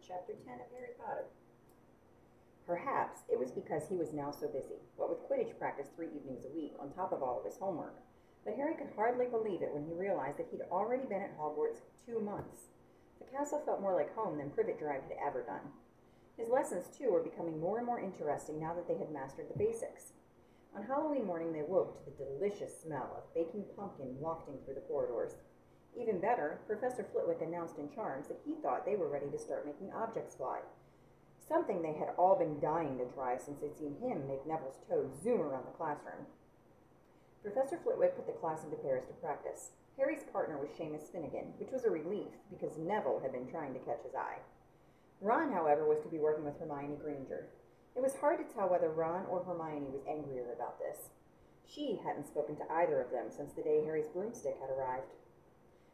to Chapter 10 of Harry Potter. Perhaps it was because he was now so busy, what with Quidditch practice 3 evenings a week on top of all of his homework, but Harry could hardly believe it when he realized that he'd already been at Hogwarts 2 months. The castle felt more like home than Privet Drive had ever done. His lessons, too, were becoming more and more interesting now that they had mastered the basics. On Halloween morning, they woke to the delicious smell of baking pumpkin wafting through the corridors. Even better, Professor Flitwick announced in Charms that he thought they were ready to start making objects fly, something they had all been dying to try since they'd seen him make Neville's toad zoom around the classroom. Professor Flitwick put the class into pairs to practice. Harry's partner was Seamus Finnegan, which was a relief because Neville had been trying to catch his eye. Ron, however, was to be working with Hermione Granger. It was hard to tell whether Ron or Hermione was angrier about this. She hadn't spoken to either of them since the day Harry's broomstick had arrived.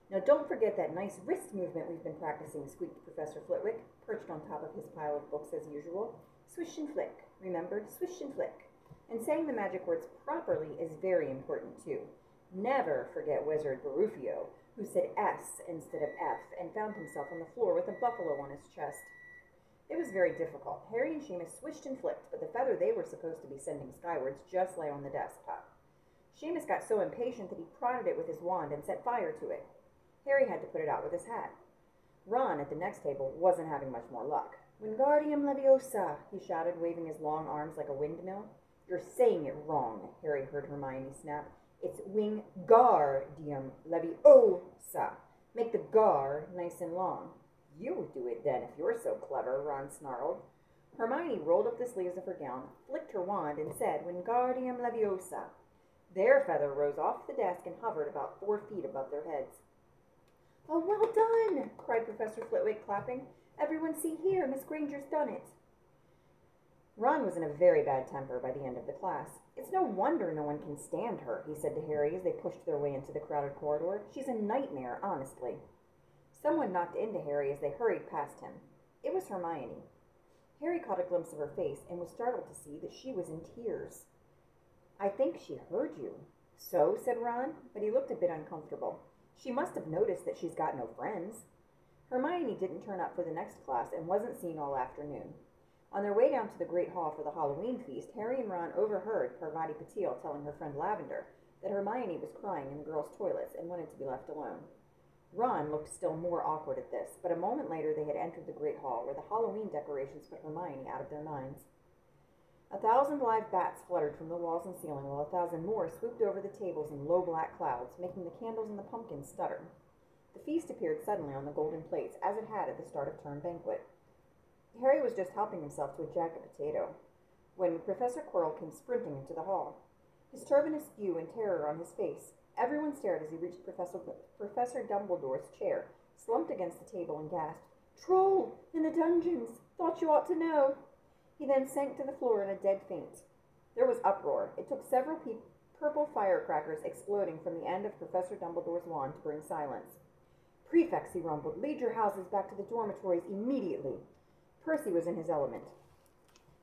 "Now don't forget that nice wrist movement we've been practicing," squeaked Professor Flitwick, perched on top of his pile of books as usual. "Swish and flick, remembered? Swish and flick. And saying the magic words properly is very important, too. Never forget Wizard Barufio, who said S instead of F and found himself on the floor with a buffalo on his chest." It was very difficult. Harry and Seamus swished and flicked, but the feather they were supposed to be sending skywards just lay on the desktop. Seamus got so impatient that he prodded it with his wand and set fire to it. Harry had to put it out with his hat. Ron, at the next table, wasn't having much more luck. "Wingardium Leviosa," he shouted, waving his long arms like a windmill. "You're saying it wrong," Harry heard Hermione snap. "It's Wingardium Leviosa. Make the gar nice and long." "You do it then, if you're so clever," Ron snarled. Hermione rolled up the sleeves of her gown, flicked her wand, and said, "Wingardium Leviosa." Their feather rose off the desk and hovered about 4 feet above their heads. "Oh, well done!" cried Professor Flitwick, clapping. "Everyone see here, Miss Granger's done it." Ron was in a very bad temper by the end of the class. "It's no wonder no one can stand her," he said to Harry as they pushed their way into the crowded corridor. "She's a nightmare, honestly." Someone knocked into Harry as they hurried past him. It was Hermione. Harry caught a glimpse of her face and was startled to see that she was in tears. "I think she heard you." "So?" said Ron, but he looked a bit uncomfortable. "She must have noticed that she's got no friends." Hermione didn't turn up for the next class and wasn't seen all afternoon. On their way down to the Great Hall for the Halloween feast, Harry and Ron overheard Parvati Patil telling her friend Lavender that Hermione was crying in the girls' toilets and wanted to be left alone. Ron looked still more awkward at this, but a moment later they had entered the Great Hall, where the Halloween decorations put Hermione out of their minds. 1,000 live bats fluttered from the walls and ceiling, while 1,000 more swooped over the tables in low black clouds, making the candles and the pumpkins stutter. The feast appeared suddenly on the golden plates, as it had at the start of term banquet. Harry was just helping himself to a jacket potato when Professor Quirrell came sprinting into the hall. His turban askew and terror on his face, everyone stared as he reached Professor Dumbledore's chair, slumped against the table, and gasped, "Troll! In the dungeons! Thought you ought to know!" He then sank to the floor in a dead faint. There was uproar. It took several purple firecrackers exploding from the end of Professor Dumbledore's wand to bring silence. "Prefects," he rumbled, "lead your houses back to the dormitories immediately." Percy was in his element.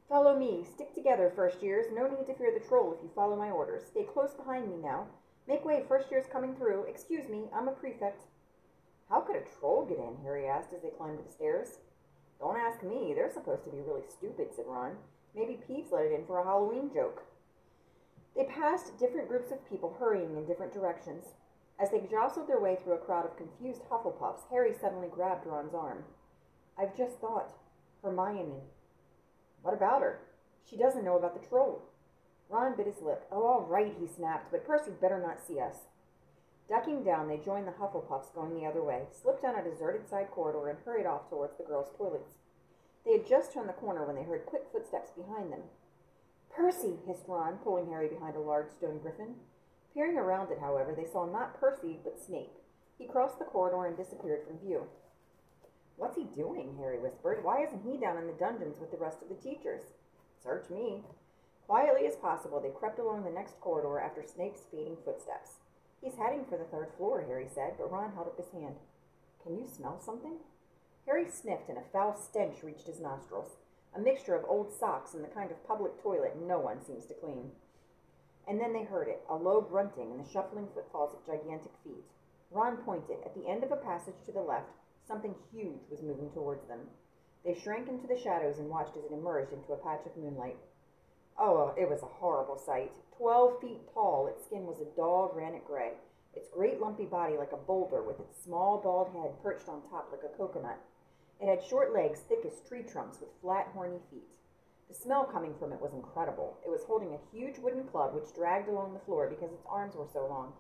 "Follow me. Stick together, first years. No need to fear the troll if you follow my orders. Stay close behind me now. Make way, first years coming through. Excuse me, I'm a prefect." "How could a troll get in?" Harry asked as they climbed the stairs. "Don't ask me. They're supposed to be really stupid," said Ron. "Maybe Peeves let it in for a Halloween joke." They passed different groups of people hurrying in different directions. As they jostled their way through a crowd of confused Hufflepuffs, Harry suddenly grabbed Ron's arm. "I've just thought. Hermione." "What about her?" "She doesn't know about the troll." Ron bit his lip. "Oh, all right," he snapped, "but Percy better not see us." Ducking down, they joined the Hufflepuffs going the other way, slipped down a deserted side corridor, and hurried off towards the girls' toilets. They had just turned the corner when they heard quick footsteps behind them. "Percy!" hissed Ron, pulling Harry behind a large stone griffin. Peering around it, however, they saw not Percy, but Snape. He crossed the corridor and disappeared from view. "What's he doing?" Harry whispered. "Why isn't he down in the dungeons with the rest of the teachers?" "Search me." Quietly as possible, they crept along the next corridor after Snape's fading footsteps. "He's heading for the 3rd floor," Harry said, but Ron held up his hand. "Can you smell something?" Harry sniffed, and a foul stench reached his nostrils, a mixture of old socks and the kind of public toilet no one seems to clean. And then they heard it, a low grunting and the shuffling footfalls of gigantic feet. Ron pointed. At the end of a passage to the left, something huge was moving towards them. They shrank into the shadows and watched as it emerged into a patch of moonlight. Oh, it was a horrible sight. 12 feet tall, its skin was a dull granite gray, its great lumpy body like a boulder, with its small bald head perched on top like a coconut. It had short legs thick as tree trunks with flat, horny feet. The smell coming from it was incredible. It was holding a huge wooden club which dragged along the floor because its arms were so long.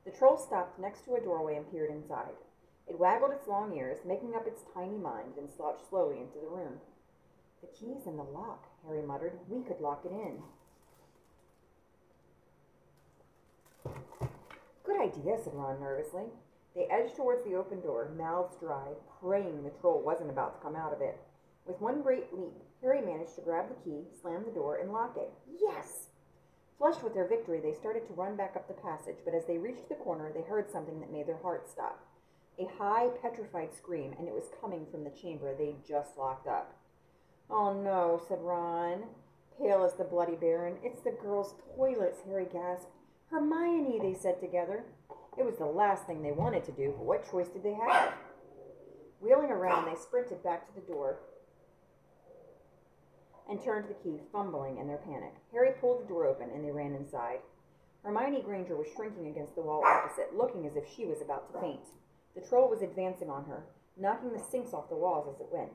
The troll stopped next to a doorway and peered inside. It waggled its long ears, making up its tiny mind, and slouched slowly into the room. "The key's in the lock," Harry muttered. "We could lock it in." "Good idea," said Ron nervously. They edged towards the open door, mouths dry, praying the troll wasn't about to come out of it. With one great leap, Harry managed to grab the key, slam the door, and lock it. Yes! Flushed with their victory, they started to run back up the passage, but as they reached the corner, they heard something that made their hearts stop. A high, petrified scream, and it was coming from the chamber they'd just locked up. "Oh, no," said Ron, pale as the Bloody Baron. "It's the girls' toilets," Harry gasped. "Hermione," they said together. It was the last thing they wanted to do, but what choice did they have? Wheeling around, they sprinted back to the door and turned the key, fumbling in their panic. Harry pulled the door open, and they ran inside. Hermione Granger was shrinking against the wall opposite, looking as if she was about to faint. The troll was advancing on her, knocking the sinks off the walls as it went.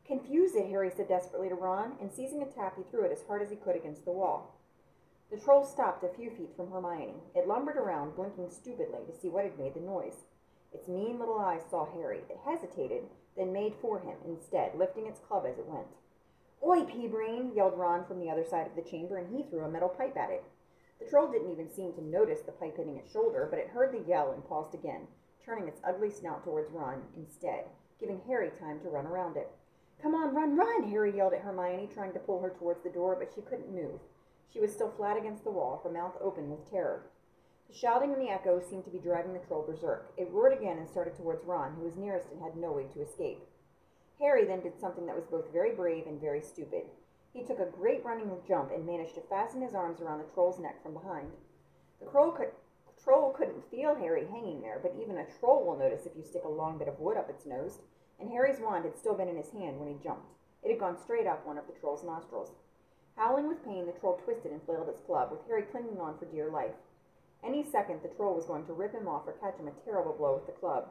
"Confuse it," Harry said desperately to Ron, and seizing a tap, he threw it as hard as he could against the wall. The troll stopped a few feet from Hermione. It lumbered around, blinking stupidly to see what had made the noise. Its mean little eyes saw Harry. It hesitated, then made for him instead, lifting its club as it went. "Oi, pea-brain!" yelled Ron from the other side of the chamber, and he threw a metal pipe at it. The troll didn't even seem to notice the pipe hitting its shoulder, but it heard the yell and paused again, turning its ugly snout towards Ron instead, giving Harry time to run around it. "Come on, run, run!" Harry yelled at Hermione, trying to pull her towards the door, but she couldn't move. She was still flat against the wall, her mouth open with terror. The shouting and the echoes seemed to be driving the troll berserk. It roared again and started towards Ron, who was nearest and had no way to escape. Harry then did something that was both very brave and very stupid. He took a great running jump and managed to fasten his arms around the troll's neck from behind. The troll couldn't feel Harry hanging there, but even a troll will notice if you stick a long bit of wood up its nose, and Harry's wand had still been in his hand when he jumped. It had gone straight up one of the troll's nostrils. Howling with pain, the troll twisted and flailed its club, with Harry clinging on for dear life. Any second, the troll was going to rip him off or catch him a terrible blow with the club.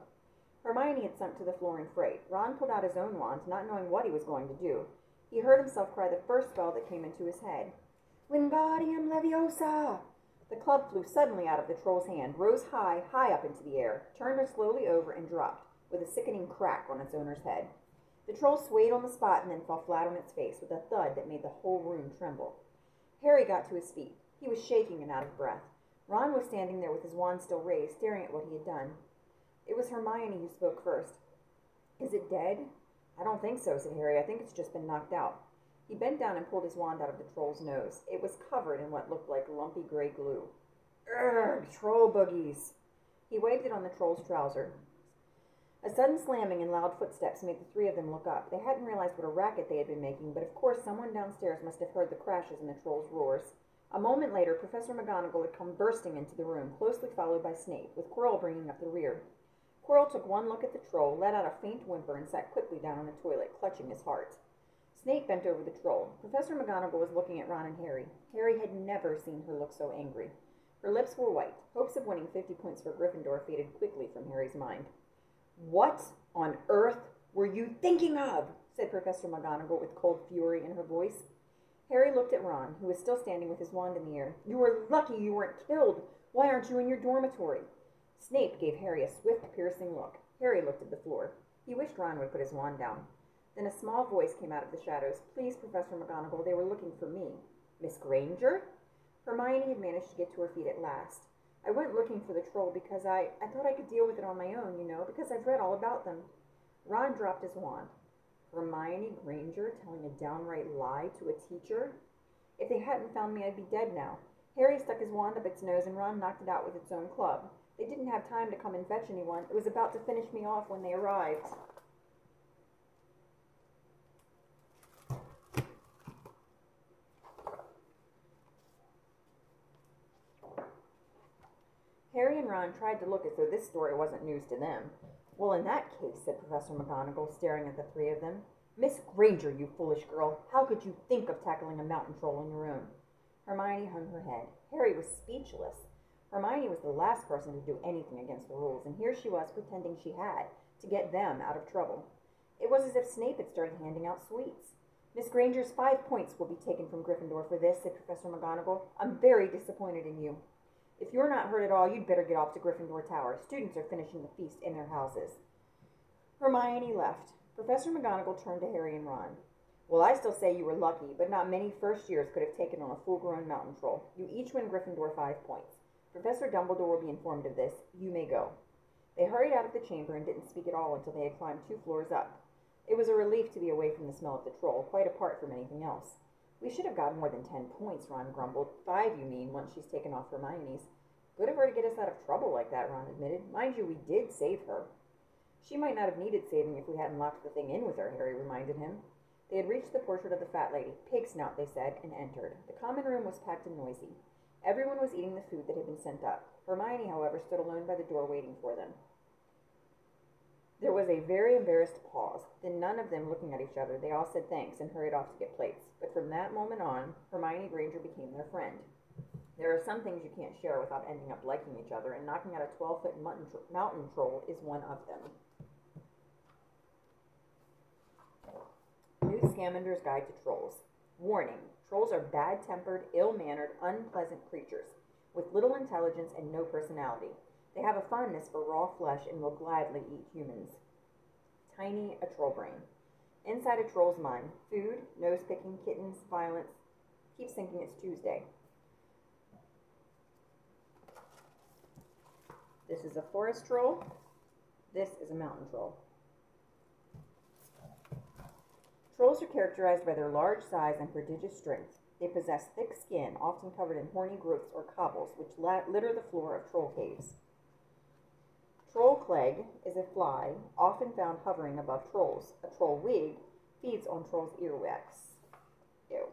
Hermione had sunk to the floor in fright. Ron pulled out his own wand, not knowing what he was going to do. He heard himself cry the first spell that came into his head. "Wingardium Leviosa!" The club flew suddenly out of the troll's hand, rose high, high up into the air, turned her slowly over, and dropped, with a sickening crack on its owner's head. The troll swayed on the spot and then fell flat on its face, with a thud that made the whole room tremble. Harry got to his feet. He was shaking and out of breath. Ron was standing there with his wand still raised, staring at what he had done. It was Hermione who spoke first. "Is it dead?" "I don't think so," said Harry. "I think it's just been knocked out." He bent down and pulled his wand out of the troll's nose. It was covered in what looked like lumpy gray glue. "Urgh, troll boogies!" He waved it on the troll's trouser. A sudden slamming and loud footsteps made the three of them look up. They hadn't realized what a racket they had been making, but of course someone downstairs must have heard the crashes and the troll's roars. A moment later, Professor McGonagall had come bursting into the room, closely followed by Snape, with Quirrell bringing up the rear. Quirrell took one look at the troll, let out a faint whimper, and sat quickly down on the toilet, clutching his heart. Snape bent over the troll. Professor McGonagall was looking at Ron and Harry. Harry had never seen her look so angry. Her lips were white. Hopes of winning 50 points for Gryffindor faded quickly from Harry's mind. "What on earth were you thinking of?" said Professor McGonagall with cold fury in her voice. Harry looked at Ron, who was still standing with his wand in the air. "You were lucky you weren't killed. Why aren't you in your dormitory?" Snape gave Harry a swift, piercing look. Harry looked at the floor. He wished Ron would put his wand down. Then a small voice came out of the shadows. "Please, Professor McGonagall, they were looking for me." "Miss Granger?" Hermione had managed to get to her feet at last. "I went looking for the troll because I thought I could deal with it on my own, because I've read all about them." Ron dropped his wand. Hermione Granger telling a downright lie to a teacher? "If they hadn't found me, I'd be dead now." Harry stuck his wand up its nose, and Ron knocked it out with its own club. "They didn't have time to come and fetch anyone. It was about to finish me off when they arrived." Harry and Ron tried to look as though this story wasn't news to them. "Well, in that case," said Professor McGonagall, staring at the three of them, Miss Granger, you foolish girl, how could you think of tackling a mountain troll on your own? Hermione hung her head. Harry was speechless. Hermione was the last person to do anything against the rules, and here she was pretending she had, to get them out of trouble. It was as if Snape had started handing out sweets. Miss Granger's 5 points will be taken from Gryffindor for this, said Professor McGonagall. I'm very disappointed in you. If you're not hurt at all, you'd better get off to Gryffindor Tower. Students are finishing the feast in their houses. Hermione left. Professor McGonagall turned to Harry and Ron. Well, I still say you were lucky, but not many first years could have taken on a full-grown mountain troll. You each win Gryffindor 5 points. Professor Dumbledore will be informed of this. You may go. They hurried out of the chamber and didn't speak at all until they had climbed 2 floors up. It was a relief to be away from the smell of the troll, quite apart from anything else. We should have got more than 10 points, Ron grumbled. 5, you mean, once she's taken off Hermione's. Good of her to get us out of trouble like that, Ron admitted. Mind you, we did save her. She might not have needed saving if we hadn't locked the thing in with her, Harry reminded him. They had reached the portrait of the fat lady. Pig snout, they said, and entered. The common room was packed and noisy. Everyone was eating the food that had been sent up. Hermione, however, stood alone by the door waiting for them. There was a very embarrassed pause. Then none of them looking at each other, they all said thanks and hurried off to get plates. But from that moment on, Hermione Granger became their friend. There are some things you can't share without ending up liking each other, and knocking out a 12-foot mountain troll is one of them. Newt Scamander's Guide to Trolls. Warning: trolls are bad-tempered, ill-mannered, unpleasant creatures, with little intelligence and no personality. They have a fondness for raw flesh and will gladly eat humans. Tiny, a troll brain. Inside a troll's mind, food, nose-picking, kittens, violence. Keeps thinking it's Tuesday. This is a forest troll. This is a mountain troll. Trolls are characterized by their large size and prodigious strength. They possess thick skin, often covered in horny growths or cobbles, which litter the floor of troll caves. Troll clegg is a fly, often found hovering above trolls. A troll wig feeds on trolls' earwax. Ew.